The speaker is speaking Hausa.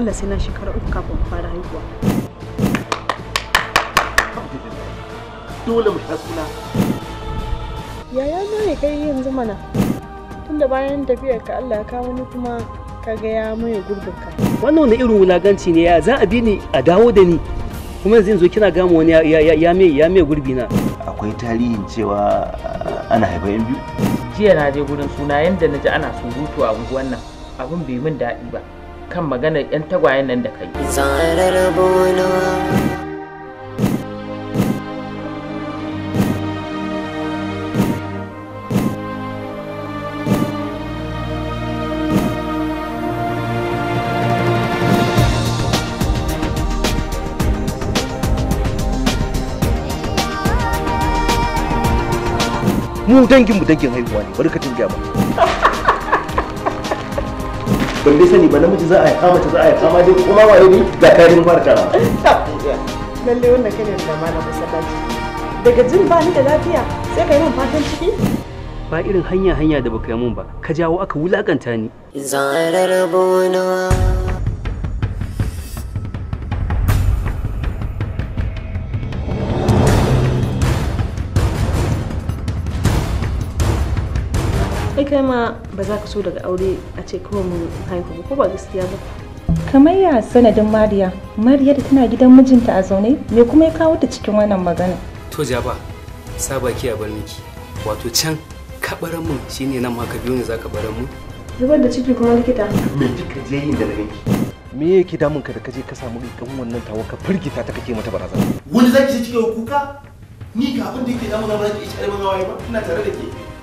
akalla sai na shekara 3 kafin fara haihuwa. Dole mu sha suna. Yaya na ne kai yanzu mana. Tunda bayan tafiyar ka Allah ya kawo ni kuma kaga ya maye gurbin ka. Wannan wani irin wulaganci ne ya za a bi ni a dawo da ni. Kuma yanzu zo kina gama wani ya me gurbi na. Akwai tarihin cewa ana haifa yan biyu. Jiya na je gurin suna yanda na ji ana surutu a unguwan nan abin bai min daɗi ba kan maganar 'yan tagwayen nan da kai. Zarar bono mu dangin haihuwa ne bari ka tunja ba. Ban dai sani ba namiji za a haifa mace za a haifa ma dai kuma waye ne ga tarihin fara tara. Lalle wannan kane da malamin masallaci. Daga jin ba ni da lafiya sai ka yi min fatan ciki? Ba irin hanya da baka yi mun ba ka jawo aka wulakanta ni. zarar bono Kai ma ba za ka so daga aure a ce kawai mun haihu ko ba gaskiya ba. Kamar ya sanadin Mariya da tana gidan mijinta a zaune me kuma ya kawo ta cikin wannan magana? To jaba saba ki a bar miki. Wato can kabaran mun shine nan ma ka biyo ni zaka baran mu. Zubar da ciki kuma likita. Me kika je yin da ganki? Me yake damun ka da kaje ka samu rikan wannan tawa ka firgita ta kake mata barazana? Wani zaki ce kike kuka? Ni ga abin da yake damu na ba zaki ci alban hawaye ba ina tare da ke.